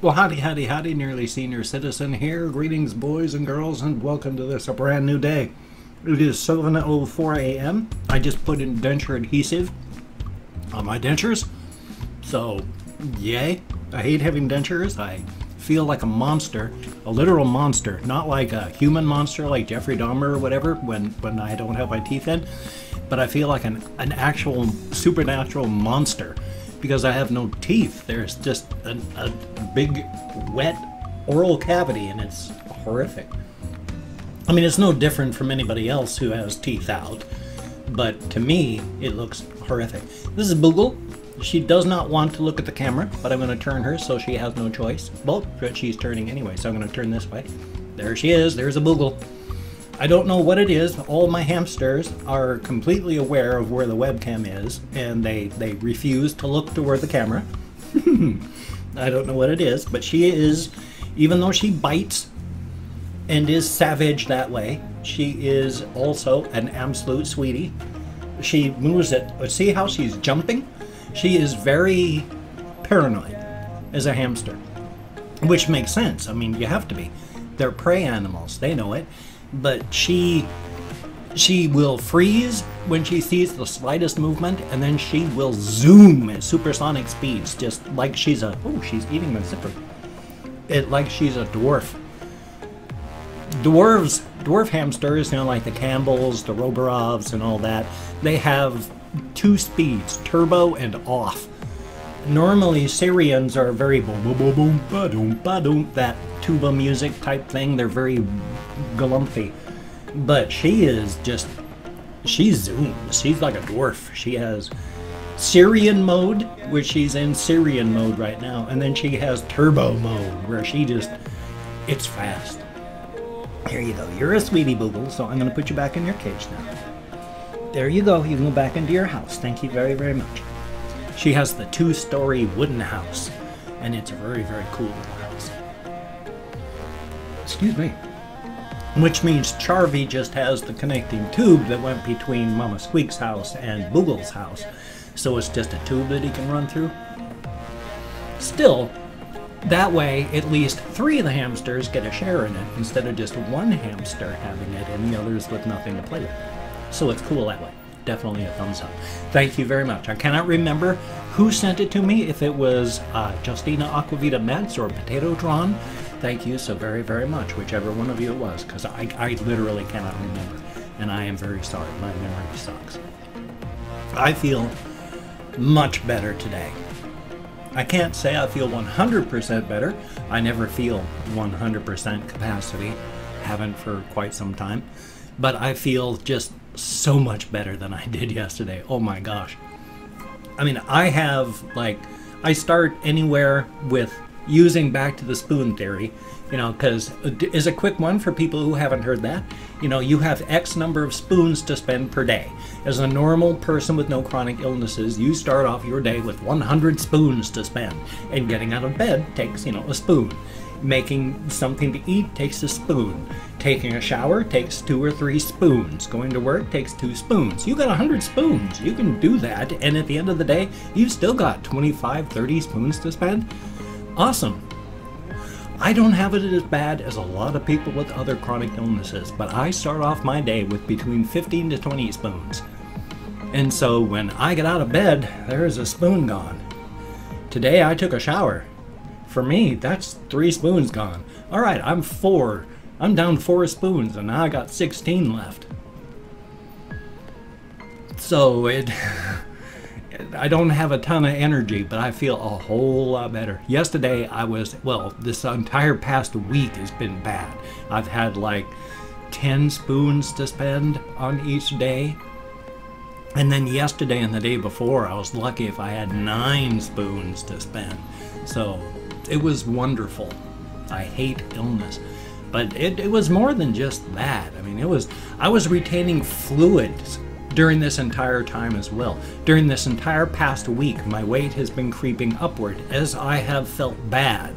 Well, howdy, howdy, howdy, nearly senior citizen here. Greetings, boys and girls, and welcome to this, a brand new day. It is 7:04 a.m. I just put in denture adhesive on my dentures. So, yay. I hate having dentures. I feel like a monster, a literal monster, not like a human monster like Jeffrey Dahmer or whatever when I don't have my teeth in, but I feel like an actual supernatural monster. Because I have no teeth. There's just a big, wet oral cavity, and it's horrific. I mean, it's no different from anybody else who has teeth out, but to me, it looks horrific. This is Boogle. She does not want to look at the camera, but I'm going to turn her so she has no choice. Well, but she's turning anyway, so I'm going to turn this way. There she is. There's a Boogle. I don't know what it is. All my hamsters are completely aware of where the webcam is, and they refuse to look toward the camera. I don't know what it is, but she is, even though she bites and is savage that way, she is also an absolute sweetie. She moves it. See how she's jumping? She is very paranoid as a hamster, which makes sense. I mean, you have to be. They're prey animals. They know it. But she will freeze when she sees the slightest movement, and then she will zoom at supersonic speeds, just like she's a, oh, she's eating my zipper. Like she's a dwarf. Dwarf hamsters, you know, like the Campbells, the Roborovs, and all that, they have two speeds, turbo and off. Normally, Syrians are very boom, boom, boom, boom, ba-doom, ba-doom, that tuba music type thing. They're very galumpy. But she is just, she zooms. She's like a dwarf. She has Syrian mode, which she's in Syrian mode right now. And then she has turbo mode, where she just, it's fast. Here you go. You're a sweetie boogle, so I'm going to put you back in your cage now. There you go. You can go back into your house. Thank you very, very much. She has the 2-story wooden house, and it's a very, very cool little house. Excuse me. Which means Charvy just has the connecting tube that went between Mama Squeak's house and Boogle's house. So it's just a tube that he can run through. Still, that way at least 3 of the hamsters get a share in it instead of just one hamster having it and the others with nothing to play with. So it's cool that way. Definitely a thumbs up. Thank you very much. I cannot remember who sent it to me, if it was Justina Aquavita Metz or Potato Tron. Thank you so very, very much, whichever one of you it was, because I literally cannot remember, and I am very sorry. My memory sucks. I feel much better today. I can't say I feel 100% better. I never feel 100% capacity. Haven't for quite some time. But I feel just so much better than I did yesterday. Oh my gosh. I mean, I start anywhere with using back to the spoon theory, you know, because is a quick one for people who haven't heard that. You know, you have X number of spoons to spend per day. As a normal person with no chronic illnesses, you start off your day with 100 spoons to spend. And getting out of bed takes, you know, a spoon. Making something to eat takes a spoon. Taking a shower takes 2 or 3 spoons. Going to work takes 2 spoons. You got 100 spoons. You can do that, and at the end of the day, you've still got 25, 30 spoons to spend. Awesome. I don't have it as bad as a lot of people with other chronic illnesses, but I start off my day with between 15 to 20 spoons. And so when I get out of bed, there's a spoon gone. Today I took a shower. For me, that's 3 spoons gone. All right, I'm down 4 spoons, and now I got 16 left. So I don't have a ton of energy, but I feel a whole lot better. Yesterday this entire past week has been bad. I've had like 10 spoons to spend on each day. And then yesterday and the day before, I was lucky if I had 9 spoons to spend. So it was wonderful. I hate illness. But it was more than just that. I mean, I was retaining fluids during this entire time as well. During this entire past week, my weight has been creeping upward as I have felt bad,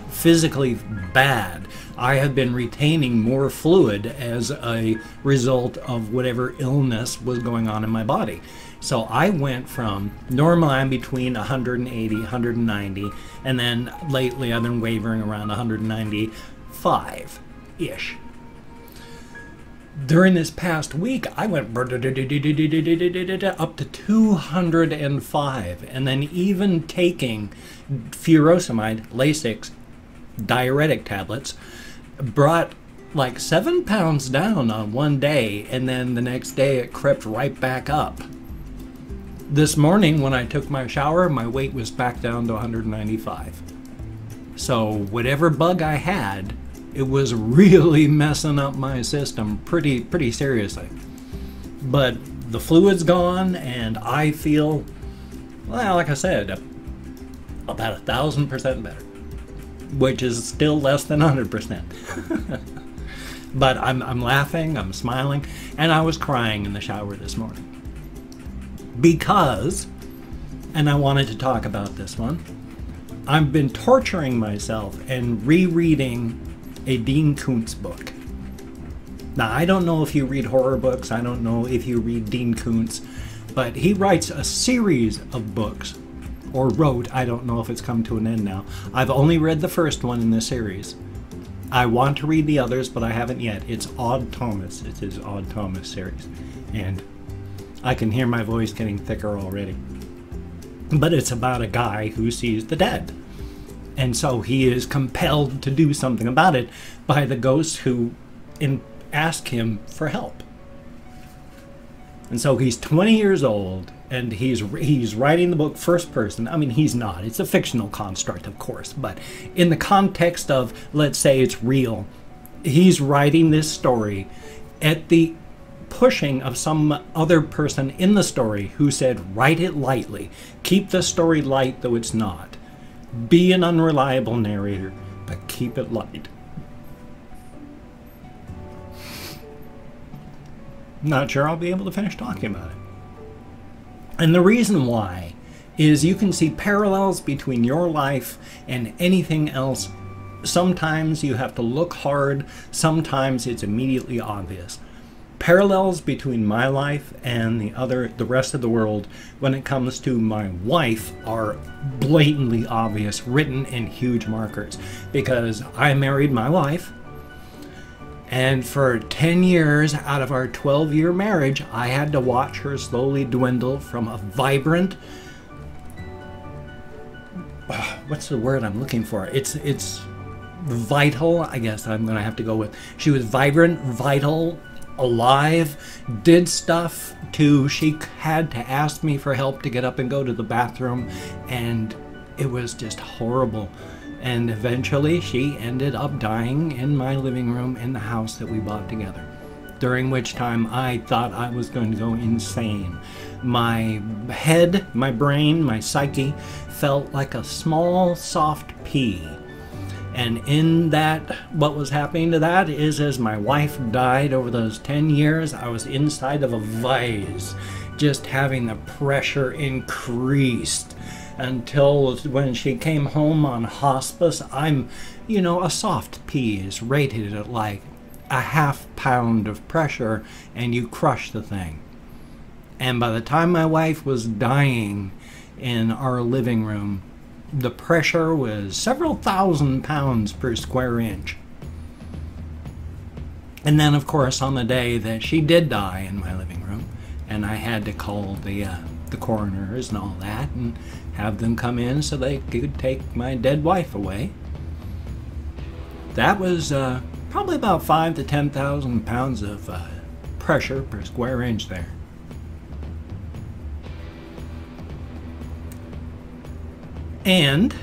physically bad. I have been retaining more fluid as a result of whatever illness was going on in my body. So I went from, normally I'm between 180, 190, and then lately I've been wavering around 195-ish. During this past week, I went up to 205, and then even taking furosemide, Lasix, diuretic tablets, brought like 7 pounds down on one day, and then the next day it crept right back up. This morning when I took my shower, my weight was back down to 195. So whatever bug I had, it was really messing up my system pretty seriously. But the fluid's gone, and I feel, well, like I said, about 1,000% better, which is still less than 100%. But I'm laughing, I'm smiling, and I was crying in the shower this morning. Because, and I wanted to talk about this one, I've been torturing myself and rereading a Dean Koontz book. Now, I don't know if you read horror books, I don't know if you read Dean Koontz, but he writes a series of books, or wrote, I don't know if it's come to an end now. I've only read the first one in the series. I want to read the others, but I haven't yet. It's Odd Thomas. It's his Odd Thomas series. And I can hear my voice getting thicker already. But it's about a guy who sees the dead. And so he is compelled to do something about it by the ghosts who ask him for help. And so he's 20 years old, and he's writing the book first person. I mean, he's not. It's a fictional construct, of course. But in the context of, let's say it's real, he's writing this story at the pushing of some other person in the story who said, write it lightly. Keep the story light, though it's not. Be an unreliable narrator, but keep it light. Not sure I'll be able to finish talking about it. And the reason why is you can see parallels between your life and anything else. Sometimes you have to look hard, sometimes it's immediately obvious. Parallels between my life and the rest of the world when it comes to my wife are blatantly obvious, written in huge markers, because I married my wife, and for 10 years out of our 12-year marriage, I had to watch her slowly dwindle from a vibrant, what's the word I'm looking for? It's vital, I guess I'm gonna have to go with. She was vibrant, vital, alive, did stuff to, she had to ask me for help to get up and go to the bathroom, and it was just horrible. And eventually she ended up dying in my living room in the house that we bought together, during which time I thought I was going to go insane. My head, my brain, my psyche felt like a small soft pea. And in that, what was happening to that is, as my wife died over those 10 years, I was inside of a vise, just having the pressure increased until when she came home on hospice. I'm, a soft pea is rated at like a ½ pound of pressure, and you crush the thing. And by the time my wife was dying in our living room, the pressure was several thousand pounds per square inch. And then, of course, on the day that she did die in my living room, and I had to call the coroners and all that, and have them come in so they could take my dead wife away. That was probably about 5,000 to 10,000 pounds of pressure per square inch there. And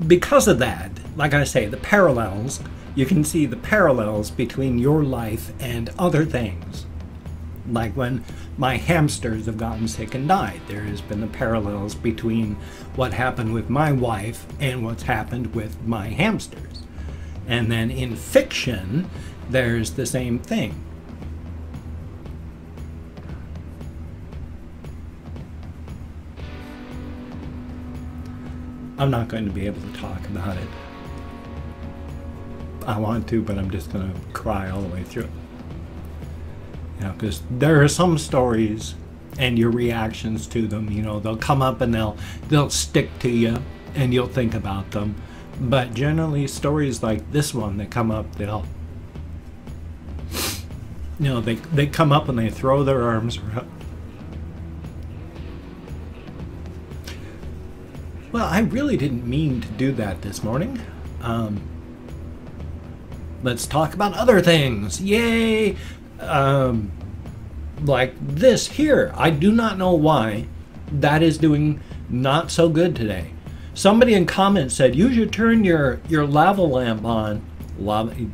because of that, like I say, the parallels, you can see the parallels between your life and other things. Like when my hamsters have gotten sick and died, there has been the parallels between what happened with my wife and what's happened with my hamsters. And then in fiction, there's the same thing. I'm not going to be able to talk about it. I want to, but I'm just going to cry all the way through it. You know, because there are some stories and your reactions to them, you know, they'll come up and they'll stick to you and you'll think about them. But generally stories like this one that come up, they'll, you know, they come up and they throw their arms around. Well, I really didn't mean to do that this morning. Let's talk about other things. Yay! Like this here. I do not know why that is doing not so good today. Somebody in comments said you should turn your lava lamp on.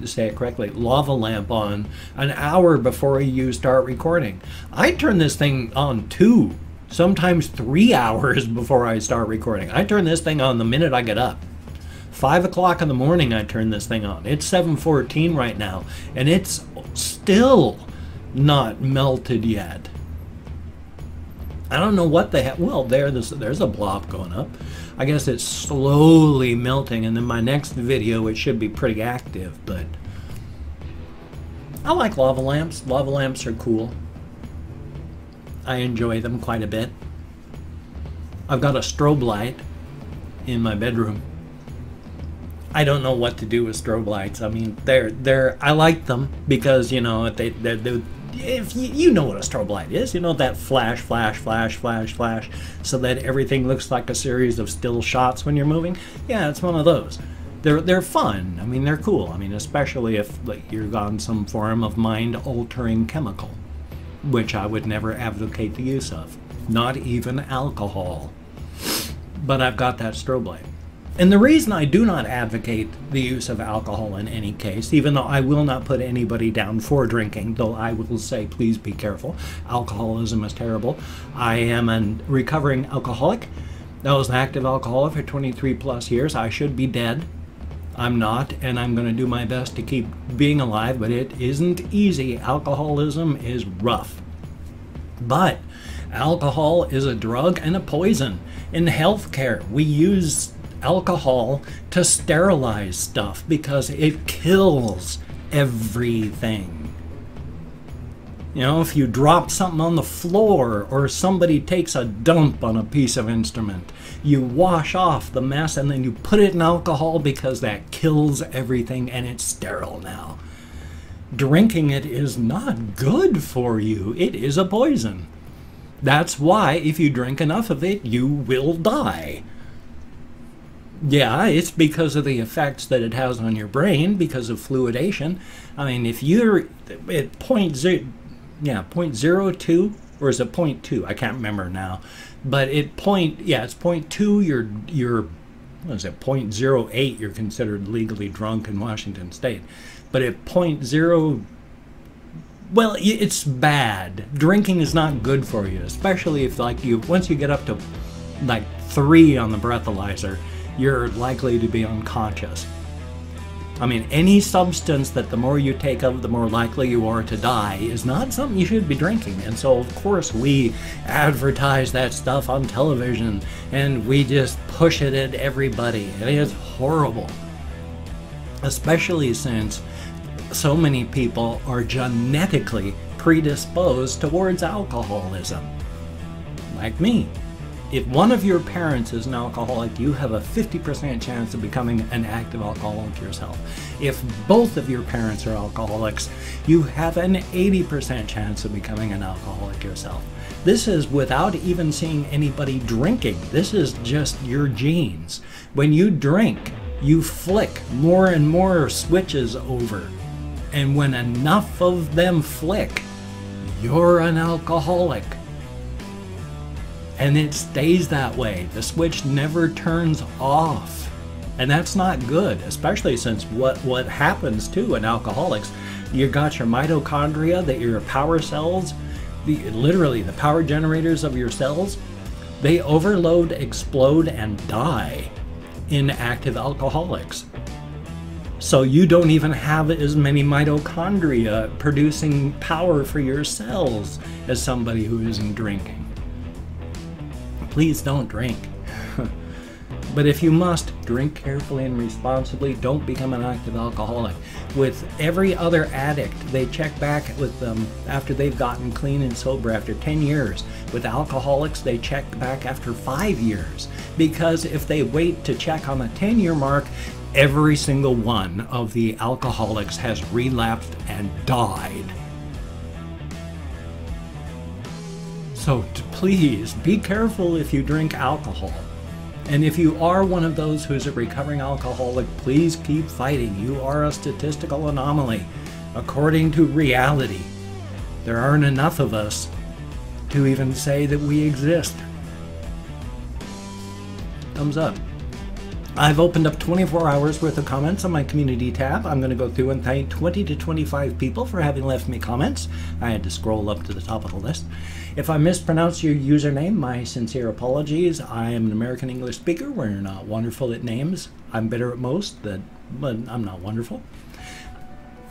Say it correctly, lava lamp on an hour before you start recording. I turn this thing on 2, sometimes 3 hours before I start recording. I turn this thing on the minute I get up. 5 o'clock in the morning I turn this thing on. It's 7:14 right now and it's still not melted yet. I don't know what they have. Well, there's a blob going up. I guess it's slowly melting, and in my next video it should be pretty active, but I like lava lamps. Lava lamps are cool. I enjoy them quite a bit. I've got a strobe light in my bedroom. I don't know what to do with strobe lights. I mean, I like them because, you know, if you know what a strobe light is, you know, that flash, flash, flash, flash, flash, so that everything looks like a series of still shots when you're moving. Yeah, it's one of those. They're fun. I mean, they're cool. I mean, especially if like you're on some form of mind-altering chemical, which I would never advocate the use of. Not even alcohol. But I've got that strobe light. And the reason I do not advocate the use of alcohol in any case, even though I will not put anybody down for drinking, though I will say please be careful. Alcoholism is terrible. I am a recovering alcoholic. I was an active alcoholic for 23 plus years. I should be dead. I'm not, and I'm going to do my best to keep being alive, but it isn't easy. Alcoholism is rough. But alcohol is a drug and a poison. In healthcare, we use alcohol to sterilize stuff because it kills everything. You know, if you drop something on the floor or somebody takes a dump on a piece of instrument, you wash off the mess and then you put it in alcohol because that kills everything and it's sterile now. Drinking it is not good for you. It is a poison. That's why if you drink enough of it, you will die. Yeah, it's because of the effects that it has on your brain because of fluidation. I mean, if you're at 0.02, or is it 0.2? I can't remember now. But it's 0.2, you're what is it, 0.08, you're considered legally drunk in Washington State. But at 0.0, well, it's bad. Drinking is not good for you, especially if once you get up to like 3 on the breathalyzer, you're likely to be unconscious. I mean, any substance that the more you take of, the more likely you are to die is not something you should be drinking. And so, of course, we advertise that stuff on television and we just push it at everybody. It is horrible. Especially since so many people are genetically predisposed towards alcoholism. Like me. If one of your parents is an alcoholic, you have a 50% chance of becoming an active alcoholic yourself. If both of your parents are alcoholics, you have an 80% chance of becoming an alcoholic yourself. This is without even seeing anybody drinking. This is just your genes. When you drink, you flick more and more switches over. And when enough of them flick, you're an alcoholic. And it stays that way. The switch never turns off. And that's not good, especially since what happens too in alcoholics, you got your mitochondria, that your power cells, literally the power generators of your cells, they overload, explode, and die in active alcoholics. So you don't even have as many mitochondria producing power for your cells as somebody who isn't drinking. Please don't drink. But if you must, drink carefully and responsibly. Don't become an active alcoholic. With every other addict, they check back with them after they've gotten clean and sober after 10 years. With alcoholics, they check back after 5 years. Because if they wait to check on the 10-year mark, every single one of the alcoholics has relapsed and died. So please be careful if you drink alcohol. And if you are one of those who's a recovering alcoholic, please keep fighting. You are a statistical anomaly. According to reality, there aren't enough of us to even say that we exist. Thumbs up. I've opened up 24 hours worth of comments on my community tab. I'm going to go through and thank 20 to 25 people for having left me comments. I had to scroll up to the top of the list. If I mispronounce your username, my sincere apologies. I am an American English speaker. We're not wonderful at names. I'm better at most, but I'm not wonderful.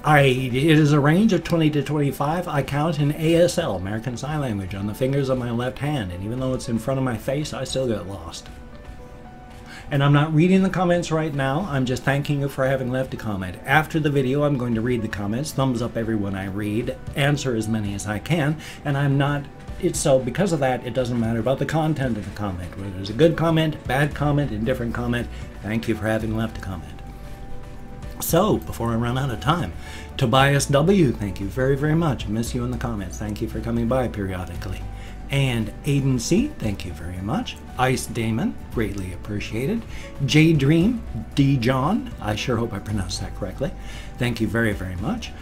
It is a range of 20 to 25. I count in ASL, American Sign Language, on the fingers of my left hand. And even though it's in front of my face, I still get lost. And I'm not reading the comments right now. I'm just thanking you for having left a comment. After the video, I'm going to read the comments, thumbs up everyone I read, answer as many as I can, and I'm not, so because of that, it doesn't matter about the content of the comment. Whether there's a good comment, bad comment, indifferent comment, thank you for having left a comment. So, before I run out of time, Tobias W., thank you very, very much. I miss you in the comments. Thank you for coming by periodically. And Aiden C., thank you very much. Ice Damon, greatly appreciated. J Dream, D John, I sure hope I pronounced that correctly. Thank you very, very much.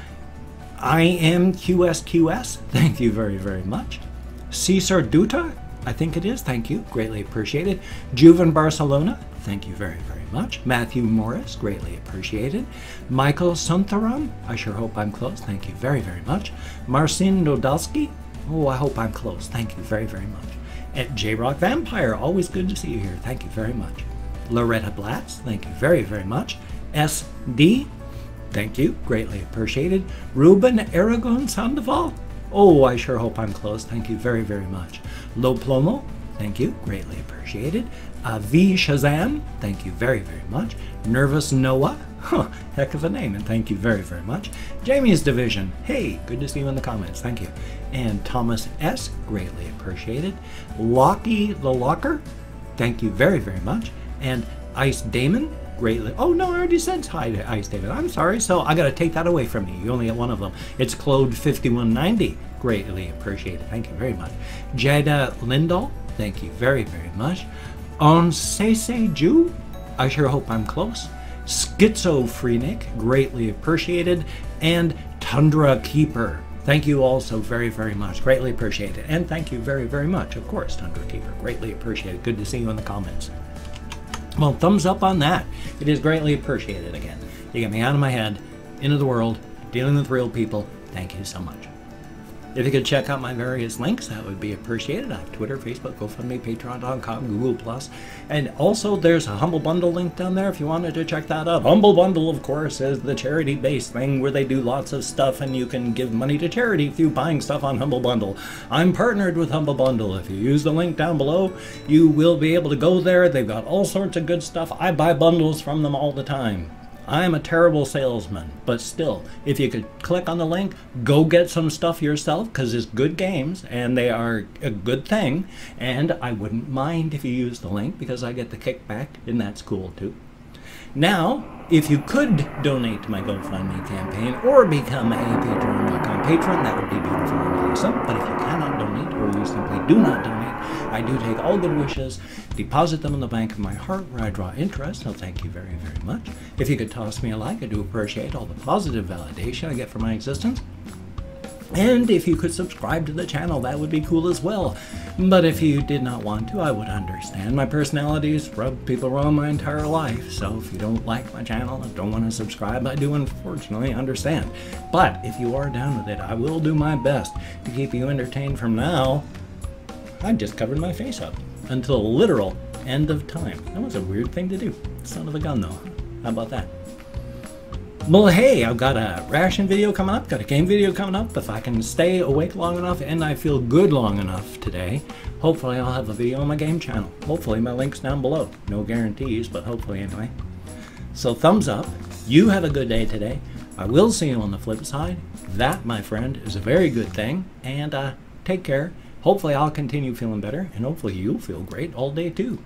I am QSQS, thank you very, very much. Cesar Duta, I think it is, thank you, greatly appreciated. Juven Barcelona, thank you very, very much. Matthew Morris, greatly appreciated. Michael Suntaram, I sure hope I'm close, thank you very, very much. Marcin Nodalski, oh, I hope I'm close. Thank you very, very much. At J-Rock Vampire, always good to see you here. Thank you very much. Loretta Blatz, thank you very, very much. SD, thank you, greatly appreciated. Ruben Aragon Sandoval, oh, I sure hope I'm close. Thank you very, very much. Lo Plomo, thank you, greatly appreciated. V Shazam, thank you very, very much. Nervous Noah, huh, heck of a name, and thank you very, very much. Jamie's Division, hey, good to see you in the comments, thank you. And Thomas S., greatly appreciated. Lockie the Locker, thank you very, very much. And Ice Damon, greatly, oh no, I already said hi to Ice Damon, I'm sorry, so I gotta take that away from you, you only get one of them. It's Claude 5190, greatly appreciated, thank you very much. Jada Lindahl, thank you very, very much. Onsese Jew, I sure hope I'm close. Schizophrenic, greatly appreciated. And Tundra Keeper, thank you also very, very much, greatly appreciated. And thank you very, very much, of course, Tundra Keeper, greatly appreciated. Good to see you in the comments. Well, thumbs up on that. It is greatly appreciated again. You get me out of my head, into the world, dealing with real people. Thank you so much. If you could check out my various links, that would be appreciated. I have Twitter, Facebook, GoFundMe, Patreon.com, Google+. And also, there's a Humble Bundle link down there if you wanted to check that out. Humble Bundle, of course, is the charity-based thing where they do lots of stuff and you can give money to charity through buying stuff on Humble Bundle. I'm partnered with Humble Bundle. If you use the link down below, you will be able to go there. They've got all sorts of good stuff. I buy bundles from them all the time. I'm a terrible salesman, but still, if you could click on the link, go get some stuff yourself, because it's good games, and they are a good thing, and I wouldn't mind if you use the link, because I get the kickback, and that's cool too. Now, if you could donate to my GoFundMe campaign, or become a Patreon.com patron, that would be beautiful and awesome, but if you cannot donate, or you simply do not donate, I do take all good wishes, deposit them in the bank of my heart where I draw interest, so thank you very, very much. If you could toss me a like, I do appreciate all the positive validation I get for my existence. And if you could subscribe to the channel, that would be cool as well. But if you did not want to, I would understand. My personality's rubbed people wrong my entire life, so if you don't like my channel and don't want to subscribe, I do unfortunately understand. But if you are down with it, I will do my best to keep you entertained from now. I just covered my face up until the literal end of time. That was a weird thing to do. Son of a gun, though. How about that? Well, hey, I've got a ration video coming up, got a game video coming up. If I can stay awake long enough and I feel good long enough today, hopefully I'll have a video on my game channel. Hopefully my link's down below. No guarantees, but hopefully anyway. So thumbs up. You have a good day today. I will see you on the flip side. That, my friend, is a very good thing. And take care. Hopefully I'll continue feeling better, and hopefully you'll feel great all day too.